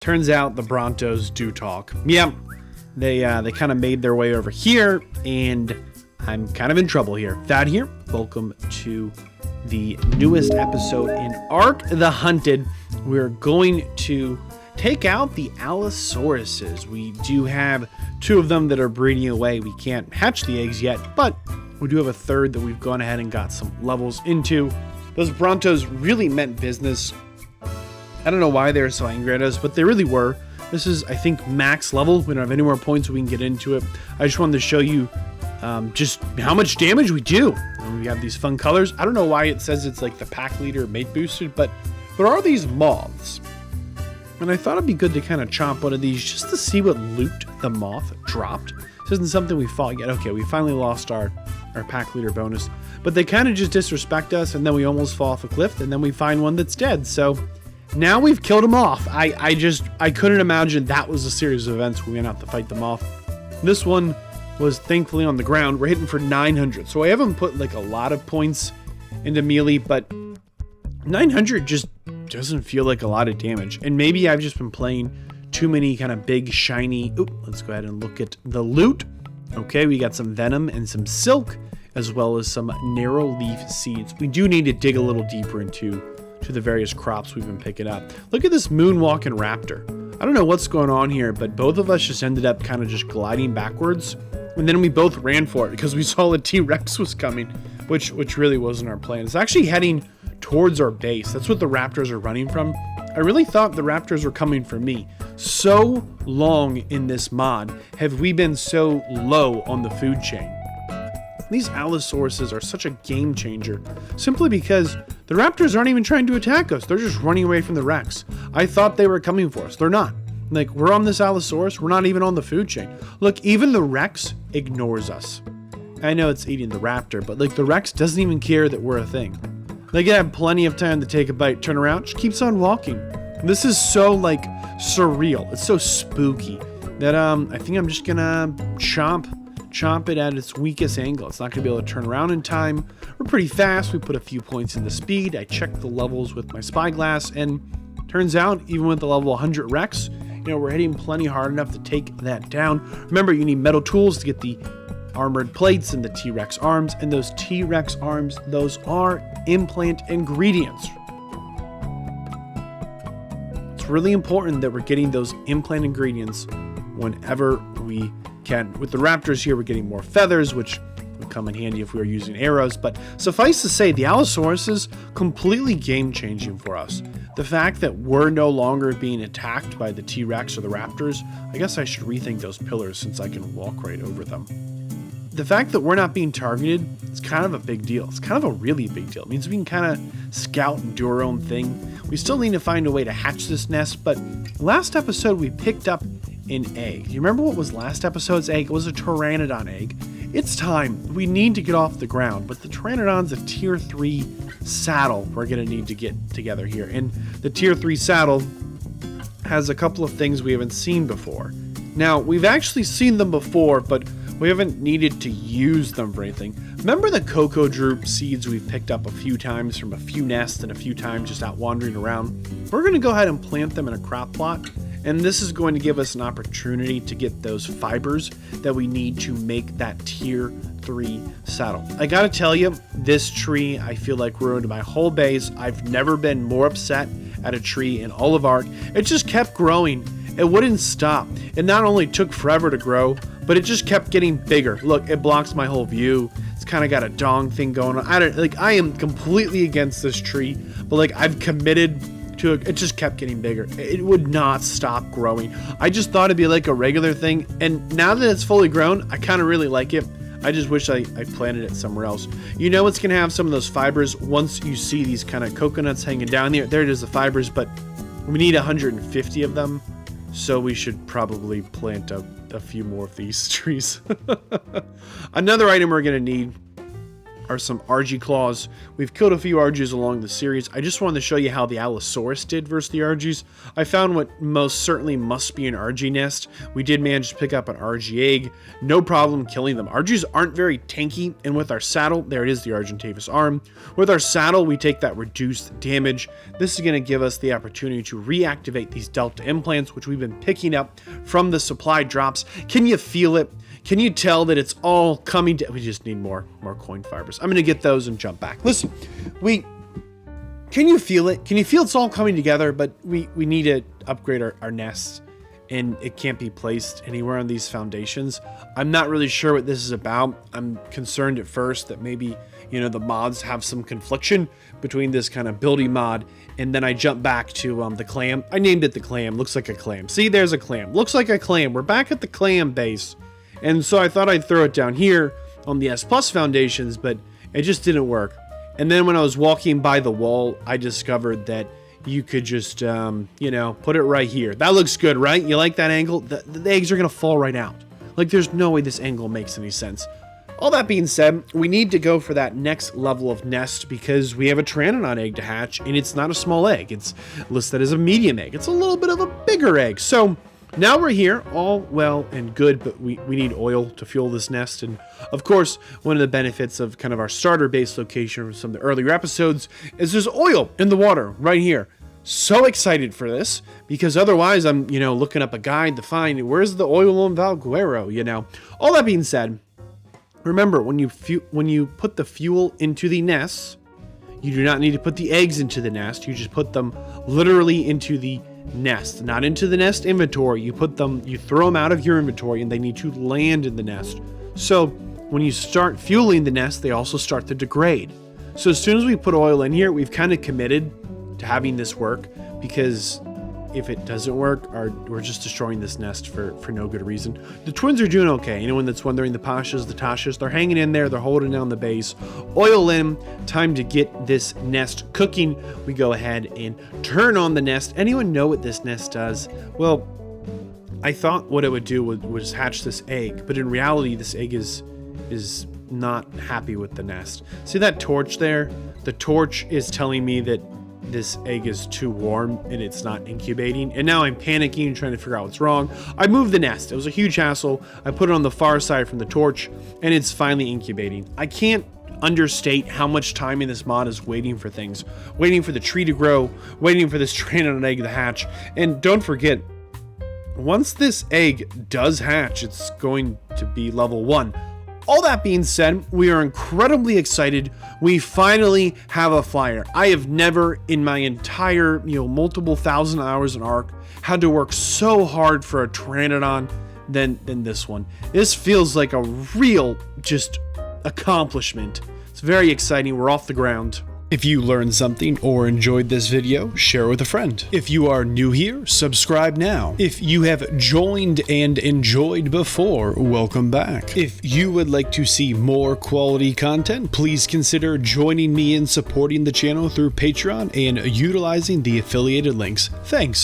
Turns out the Brontos do talk. Yep, they kind of made their way over here, and I'm kind of in trouble here. Vadd here. Welcome to the newest episode in ARK the Hunted. We're going to take out the Allosauruses. We do have 2 of them that are breeding away. We can't hatch the eggs yet, but we do have a 3rd that we've gone ahead and got some levels into. Those Brontos really meant business. I don't know why they were so angry at us, but they really were. This is, I think, max level. We don't have any more points, so we can get into it. I just wanted to show you just how much damage we do. And we have these fun colors. I don't know why it says it's like the pack leader mate boosted, but there are these moths. And I thought it'd be good to kind of chomp one of these just to see what loot the moth dropped. This isn't something we fought yet. Okay, we finally lost our pack leader bonus. But they kind of just disrespect us, and then we almost fall off a cliff, and then we find one that's dead. So now we've killed him off. I couldn't imagine that was a series of events we went out to fight them off. This one was thankfully on the ground. We're hitting for 900. So I haven't put like a lot of points into melee, but 900 just doesn't feel like a lot of damage. And maybe I've just been playing too many kind of big, shiny... Oop, let's go ahead and look at the loot. Okay, we got some venom and some silk, as well as some narrow leaf seeds. We do need to dig a little deeper into the various crops we've been picking up. Look at this Moonwalking Raptor. I don't know what's going on here, but both of us just ended up kind of just gliding backwards. And then we both ran for it because we saw the T-Rex was coming, which really wasn't our plan. It's actually heading towards our base. That's what the Raptors are running from. I really thought the Raptors were coming for me. So long in this mod have we been so low on the food chain. These Allosauruses are such a game changer simply because the Raptors aren't even trying to attack us. They're just running away from the Rex. I thought they were coming for us. They're not. Like, we're on this Allosaurus. We're not even on the food chain. Look, even the Rex ignores us. I know it's eating the Raptor, but like the Rex doesn't even care that we're a thing. They can have plenty of time to take a bite, turn around, just keeps on walking. This is so like surreal. It's so spooky that I think I'm just gonna chomp it at its weakest angle. It's not going to be able to turn around in time. We're pretty fast. We put a few points into speed. I checked the levels with my spyglass, and turns out even with the level 100 Rex, we're hitting plenty hard enough to take that down. Remember, you need metal tools to get the armored plates and the T-Rex arms, and those T-Rex arms, those are implant ingredients. It's really important that we're getting those implant ingredients whenever we can. With the Raptors here, we're getting more feathers, which would come in handy if we were using arrows. But suffice to say, the Allosaurus is completely game-changing for us. The fact that we're no longer being attacked by the T-Rex or the Raptors, I guess I should rethink those pillars since I can walk right over them. The fact that we're not being targeted is kind of a big deal. It's kind of a really big deal. It means we can kind of scout and do our own thing. We still need to find a way to hatch this nest, but last episode we picked up an egg. You remember what was last episode's egg? It was a Pteranodon egg. It's time. We need to get off the ground, but the Pteranodon's a tier 3 saddle we're going to need to get together here. And the tier 3 saddle has a couple of things we haven't seen before. Now, we've actually seen them before, but we haven't needed to use them for anything. Remember the cocoa droop seeds we've picked up a few times from a few nests and a few times just out wandering around? We're going to go ahead and plant them in a crop plot. And this is going to give us an opportunity to get those fibers that we need to make that tier 3 saddle. I gotta tell you, this tree I feel like ruined my whole base. I've never been more upset at a tree in all of ARK. It just kept growing. It wouldn't stop. It not only took forever to grow, but it just kept getting bigger. Look, it blocks my whole view. It's kind of got a dong thing going on. I am completely against this tree, but like I've committed to it. It just kept getting bigger. It would not stop growing. I just thought it'd be like a regular thing, and now that it's fully grown, I kind of really like it. I just wish I planted it somewhere else. You know it's gonna have some of those fibers once you see these kind of coconuts hanging down there. There it is, the fibers, but we need 150 of them, so we should probably plant a few more of these trees. Another item we're gonna need are some RG claws. We've killed a few RGs along the series. I just wanted to show you how the Allosaurus did versus the RGs. I found what most certainly must be an RG nest. We did manage to pick up an RG egg. No problem killing them. RGs aren't very tanky, and with our saddle, there it is, the Argentavis arm. With our saddle, we take that reduced damage. This is going to give us the opportunity to reactivate these Delta implants, which we've been picking up from the supply drops. Can you feel it? Can you tell that it's all coming to... We just need more coin fibers. I'm going to get those and jump back. Listen, can you feel it? Can you feel it's all coming together? But we need to upgrade our nests, and it can't be placed anywhere on these foundations. I'm not really sure what this is about. I'm concerned at first that maybe, you know, the mods have some confliction between this kind of building mod, and then I jump back to the clam. I named it the clam. Looks like a clam. See, there's a clam. Looks like a clam. We're back at the clam base. And so I thought I'd throw it down here on the S Plus foundations, but it just didn't work. And then when I was walking by the wall, I discovered that you could just, you know, put it right here. That looks good, right? You like that angle? The eggs are going to fall right out. Like, there's no way this angle makes any sense. All that being said, we need to go for that next level of nest because we have a Pteranodon egg to hatch, and it's not a small egg. It's listed as a medium egg. It's a little bit of a bigger egg. So now we're here, all well and good, but we need oil to fuel this nest. And of course, one of the benefits of kind of our starter base location from some of the earlier episodes is there's oil in the water right here. So excited for this because otherwise I'm, you know, looking up a guide to find where's the oil on Valguero, you know. All that being said, remember when you put the fuel into the nests, you do not need to put the eggs into the nest. You just put them literally into the nest, not into the nest inventory. You throw them out of your inventory, and they need to land in the nest. So when you start fueling the nest, they also start to degrade. So as soon as we put oil in here, we've kind of committed to having this work, because if it doesn't work, we're just destroying this nest for no good reason. The twins are doing okay. Anyone that's wondering, the Pashas, the Tashas, they're hanging in there. They're holding down the base. Oil in. Time to get this nest cooking. We go ahead and turn on the nest. Anyone know what this nest does? Well, I thought what it would do was hatch this egg, but in reality, this egg is not happy with the nest. See that torch there? The torch is telling me that this egg is too warm and it's not incubating, and now I'm panicking and trying to figure out what's wrong. I moved the nest. It was a huge hassle. I put it on the far side from the torch, and it's finally incubating. I can't understate how much time in this mod is waiting for things, waiting for the tree to grow, waiting for this Pteranodon egg to hatch. And don't forget, once this egg does hatch, it's going to be level 1. All that being said, we are incredibly excited. We finally have a flyer. I have never in my entire, multiple thousand hours in ARK had to work so hard for a Pteranodon than this one. This feels like a real just accomplishment. It's very exciting. We're off the ground. If you learned something or enjoyed this video, share with a friend. If you are new here, subscribe now. If you have joined and enjoyed before, welcome back. If you would like to see more quality content, please consider joining me in supporting the channel through Patreon and utilizing the affiliated links. Thanks.